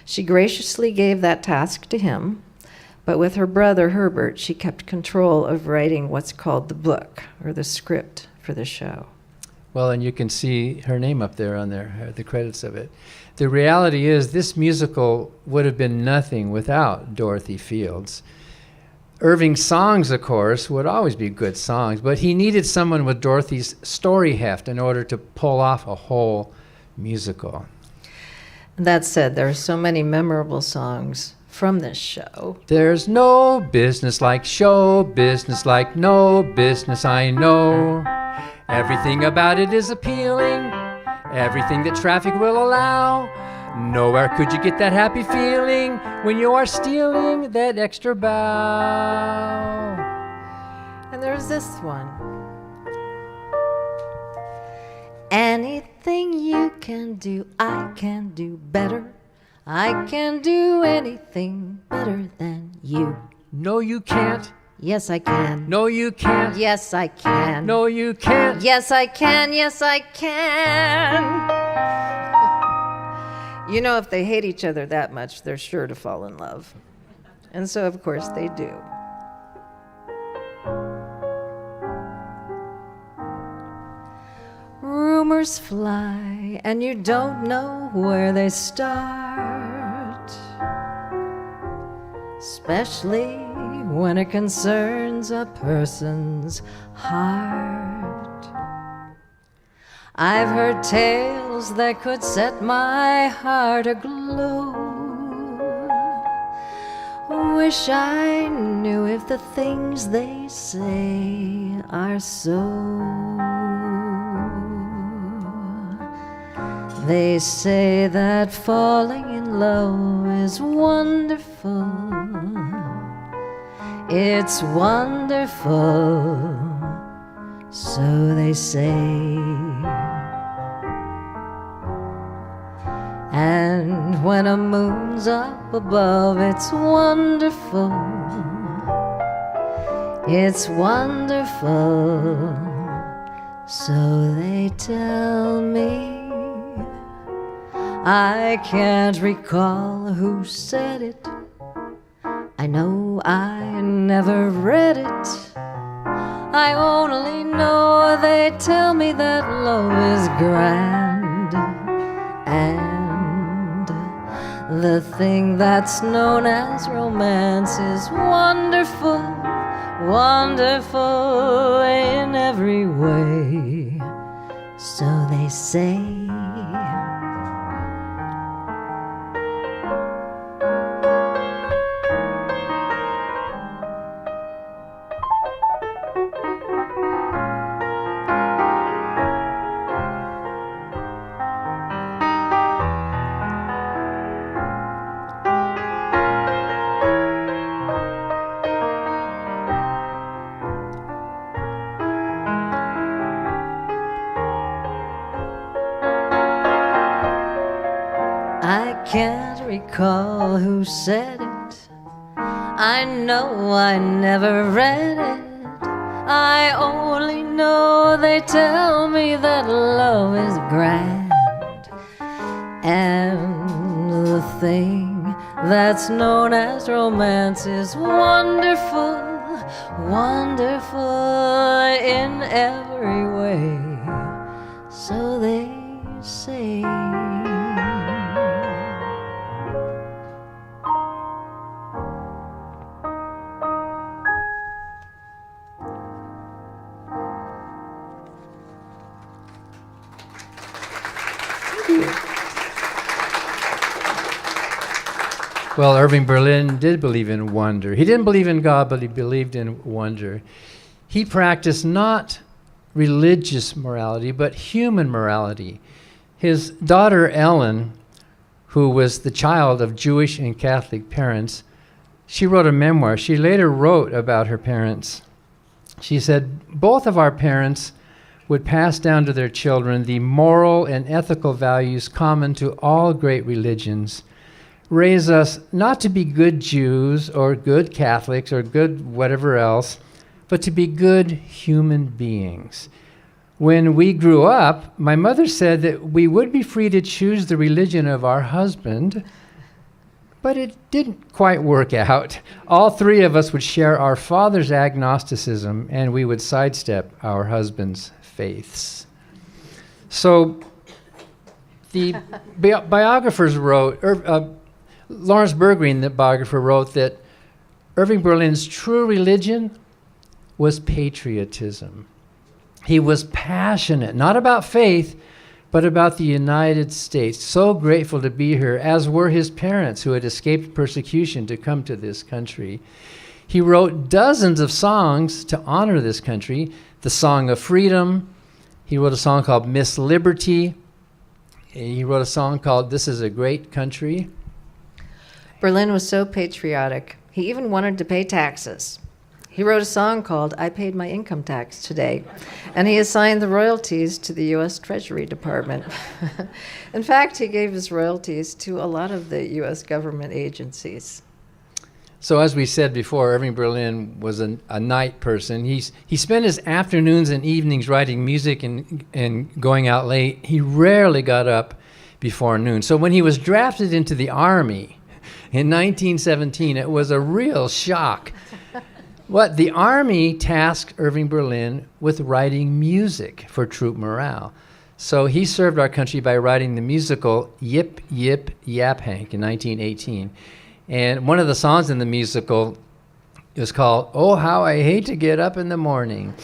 She graciously gave that task to him, but with her brother Herbert, she kept control of writing what's called the book, or the script for the show. Well, and you can see her name up there on there, the credits of it. The reality is this musical would have been nothing without Dorothy Fields. Irving's songs, of course, would always be good songs, but he needed someone with Dorothy's story heft in order to pull off a whole musical. That said, there are so many memorable songs from this show. There's no business like show business like no business I know. Everything about it is appealing, everything that traffic will allow. Nowhere could you get that happy feeling when you are stealing that extra bow. And there's this one. Anything you can do, I can do better. I can do anything better than you. No, you can't. Yes, I can. No, you can't. Yes, I can. No, you can't. Yes, I can. Yes, I can. You know, if they hate each other that much, they're sure to fall in love. And so, of course, they do. Rumors fly, and you don't know where they start, especially when it concerns a person's heart. I've heard tales that could set my heart aglow. Wish I knew if the things they say are so. They say that falling in love is wonderful. It's wonderful, so they say. And when a moon's up above, it's wonderful. It's wonderful, so they tell me. I can't recall who said it. I know I never read it. I only know they tell me that love is grand, and the thing that's known as romance is wonderful, wonderful in every way, so they say. I can't recall who said it. I know I never read it. I only know they tell me that love is grand, and the thing that's known as romance is wonderful, wonderful in every way, so they say. Well, Irving Berlin did believe in wonder. He didn't believe in God, but he believed in wonder. He practiced not religious morality, but human morality. His daughter, Ellen, who was the child of Jewish and Catholic parents, she wrote a memoir. She later wrote about her parents. She said, both of our parents would pass down to their children the moral and ethical values common to all great religions, raise us not to be good Jews or good Catholics or good whatever else, but to be good human beings. When we grew up, my mother said that we would be free to choose the religion of our husband, but it didn't quite work out. All three of us would share our father's agnosticism, and we would sidestep our husband's faiths. So the biographers wrote, Lawrence Bergreen, the biographer, wrote that Irving Berlin's true religion was patriotism. He was passionate, not about faith, but about the United States. So grateful to be here, as were his parents who had escaped persecution to come to this country. He wrote dozens of songs to honor this country. The Song of Freedom. He wrote a song called Miss Liberty. He wrote a song called This Is a Great Country. Berlin was so patriotic, he even wanted to pay taxes. He wrote a song called I Paid My Income Tax Today, and he assigned the royalties to the U.S. Treasury Department. In fact, he gave his royalties to a lot of the U.S. government agencies. So as we said before, Irving Berlin was a night person. He spent his afternoons and evenings writing music and going out late. He rarely got up before noon. So when he was drafted into the Army in 1917, it was a real shock. The Army tasked Irving Berlin with writing music for troop morale. So he served our country by writing the musical Yip Yip Yap Hank in 1918. And one of the songs in the musical is called Oh, How I Hate to Get Up in the Morning.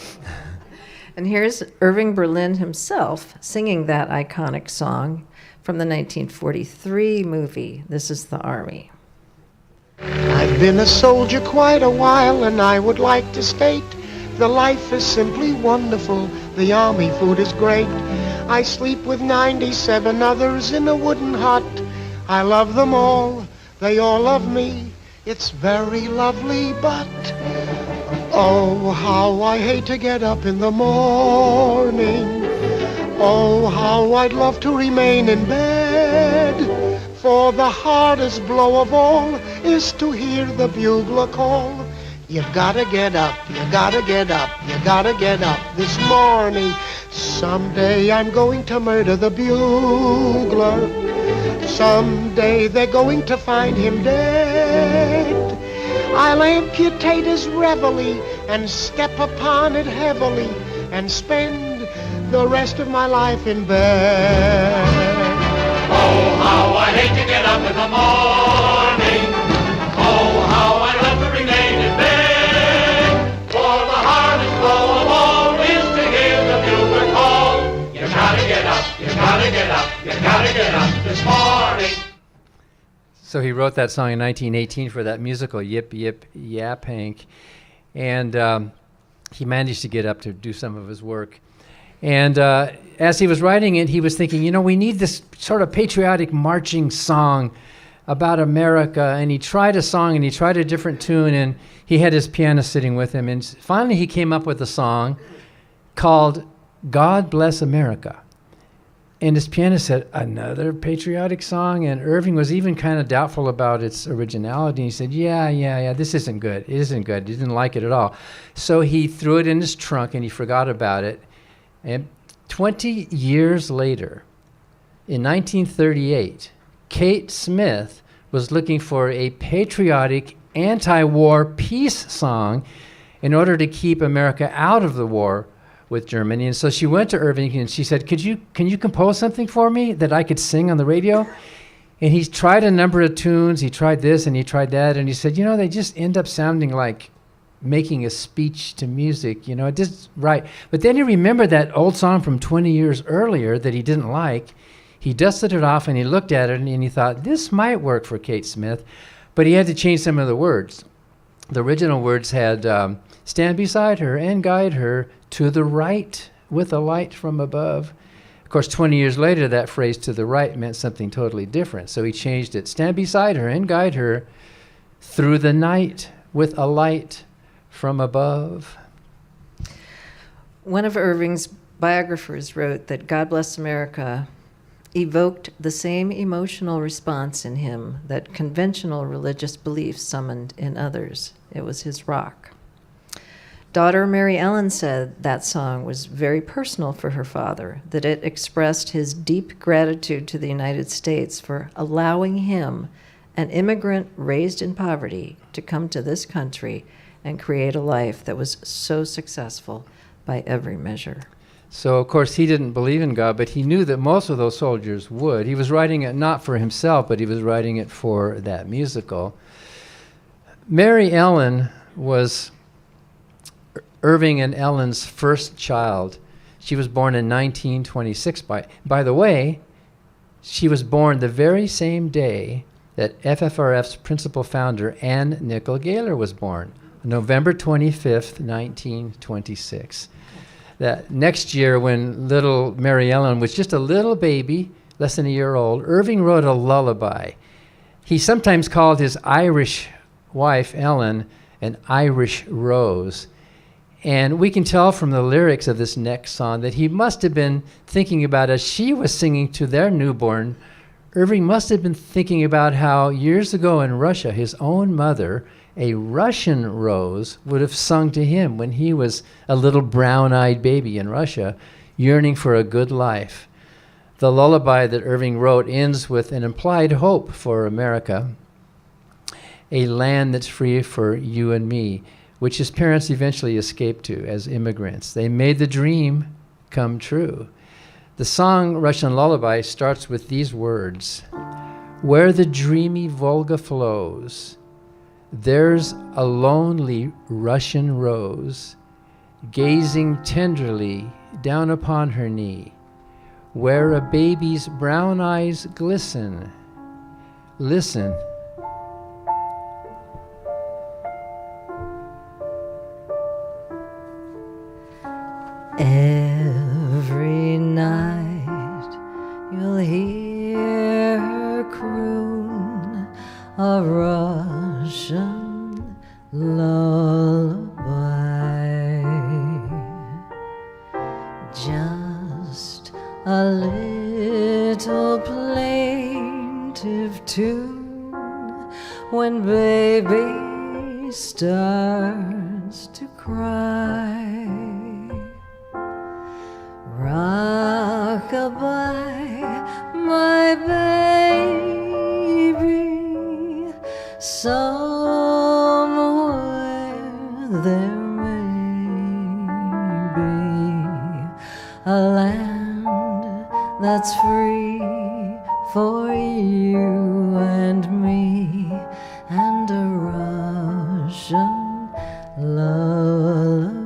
And here's Irving Berlin himself singing that iconic song from the 1943 movie, This Is the Army. I've been a soldier quite a while, and I would like to state the life is simply wonderful. The army food is great. I sleep with 97 others in a wooden hut. I love them all. They all love me. It's very lovely, but oh, how I hate to get up in the morning. Oh, how I'd love to remain in bed. For the hardest blow of all is to hear the bugler call. You've gotta get up, you gotta get up, you gotta get up this morning. Someday I'm going to murder the bugler. Someday they're going to find him dead. I'll amputate his reveille and step upon it heavily and spend the rest of my life in bed. Oh, how I hate to get up in the morning. Oh, how I love to remain in bed. For the hardest blow of all is to hear the bugler call. You gotta get up, you gotta get up, you gotta get up this morning. So he wrote that song in 1918 for that musical, Yip Yip Yap Hank. And he managed to get up to do some of his work. And as he was writing it, he was thinking, we need this sort of patriotic marching song about America. And he tried a song, and he tried a different tune, and he had his pianist sitting with him. And finally he came up with a song called God Bless America. And his pianist said, another patriotic song? And Irving was even kind of doubtful about its originality. He said, yeah, this isn't good. It isn't good. He didn't like it at all. So he threw it in his trunk, and he forgot about it. And 20 years later, in 1938, Kate Smith was looking for a patriotic anti-war peace song in order to keep America out of the war with Germany. And so she went to Irving and she said, can you compose something for me that I could sing on the radio? And he tried a number of tunes. He tried this and he tried that. And he said, they just end up sounding like making a speech to music, it just right. But then he remembered that old song from 20 years earlier that he didn't like. He dusted it off and he looked at it and he thought, this might work for Kate Smith. But he had to change some of the words. The original words had stand beside her and guide her to the right with a light from above. Of course, 20 years later, that phrase to the right meant something totally different. So he changed it, stand beside her and guide her through the night with a light from above. One of Irving's biographers wrote that God Bless America evoked the same emotional response in him that conventional religious beliefs summoned in others. It was his rock. Daughter Mary Ellen said that song was very personal for her father, that it expressed his deep gratitude to the United States for allowing him, an immigrant raised in poverty, to come to this country and create a life that was so successful by every measure. So, of course, he didn't believe in God, but he knew that most of those soldiers would. He was writing it not for himself, but he was writing it for that musical. Mary Ellen was Irving and Ellen's first child. She was born in 1926. By the way, she was born the very same day that FFRF's principal founder, Ann Nicol Gaylor, was born, November 25th, 1926. That next year, when little Mary Ellen was just a little baby, less than a year old, Irving wrote a lullaby. He sometimes called his Irish wife, Ellen, an Irish rose. And we can tell from the lyrics of this next song that he must have been thinking about, as she was singing to their newborn, Irving must have been thinking about how years ago in Russia, his own mother, a Russian rose, would have sung to him when he was a little brown-eyed baby in Russia, yearning for a good life. The lullaby that Irving wrote ends with an implied hope for America, a land that's free for you and me, which his parents eventually escaped to as immigrants. They made the dream come true. The song Russian Lullaby starts with these words: where the dreamy Volga flows, there's a lonely Russian rose, gazing tenderly down upon her knee, where a baby's brown eyes glisten. Listen. Every night you'll hear her croon a Russian lullaby, just a little plaintive tune when baby starts to cry. Rock-a-bye, my baby, somewhere there may be a land that's free for you and me, and a Russian lullaby.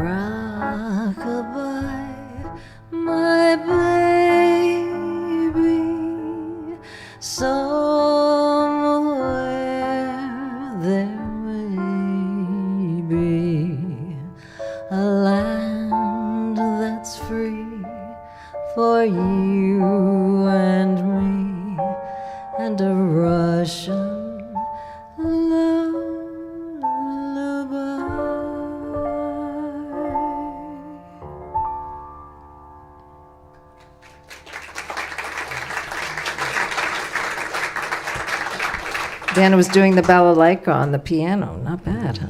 Rock-a-bye, my baby, somewhere there may be a land that's free for you and me, and a Russian lullaby. Dana was doing the balalaika on the piano. Not bad, huh?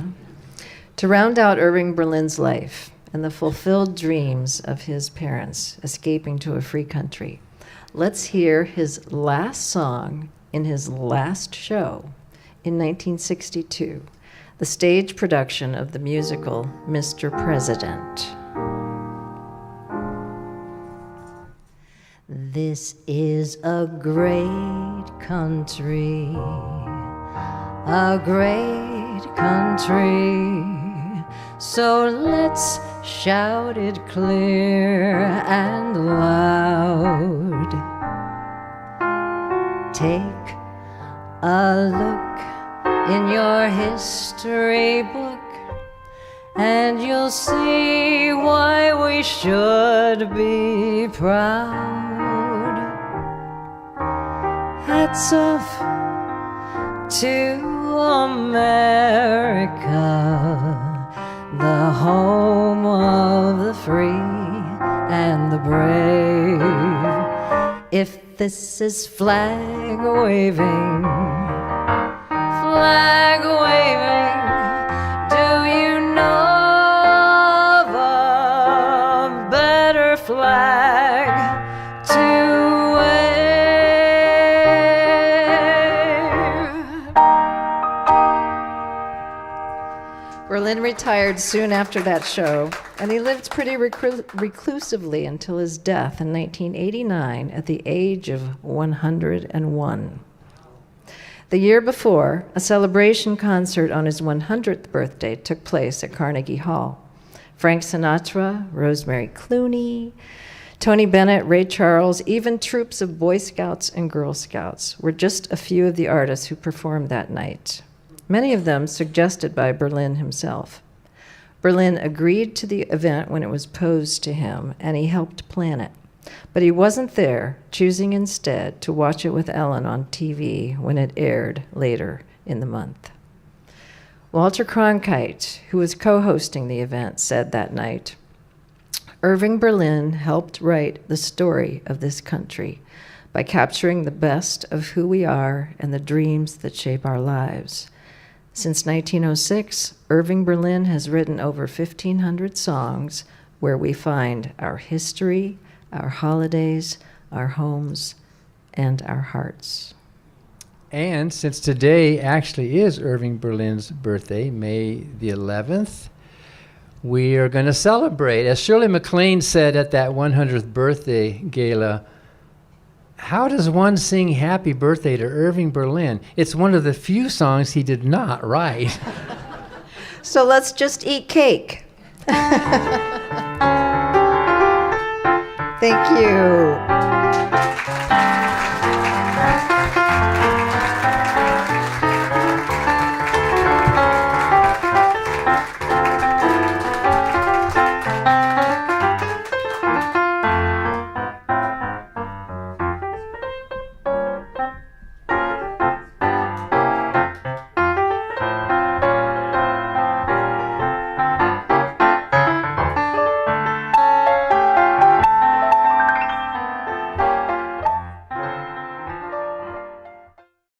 To round out Irving Berlin's life and the fulfilled dreams of his parents escaping to a free country, let's hear his last song in his last show in 1962, the stage production of the musical Mr. President. This is a great country, a great country. So let's shout it clear and loud. Take a look in your history book, and you'll see why we should be proud. Hats off to America, the home of the free and the brave. If this is flag waving, do you know of a better flag to wave? Berlin retired soon after that show, and he lived pretty reclusively until his death in 1989 at the age of 101. The year before, a celebration concert on his 100th birthday took place at Carnegie Hall. Frank Sinatra, Rosemary Clooney, Tony Bennett, Ray Charles, even troops of Boy Scouts and Girl Scouts were just a few of the artists who performed that night, many of them suggested by Berlin himself. Berlin agreed to the event when it was posed to him, and he helped plan it. But he wasn't there, choosing instead to watch it with Ellen on TV when it aired later in the month. Walter Cronkite, who was co-hosting the event, said that night, "Irving Berlin helped write the story of this country by capturing the best of who we are and the dreams that shape our lives. Since 1906, Irving Berlin has written over 1,500 songs where we find our history, our holidays, our homes, and our hearts." And since today actually is Irving Berlin's birthday, May the 11th, we are going to celebrate. As Shirley MacLaine said at that 100th birthday gala, how does one sing happy birthday to Irving Berlin? It's one of the few songs he did not write. So let's just eat cake. Thank you.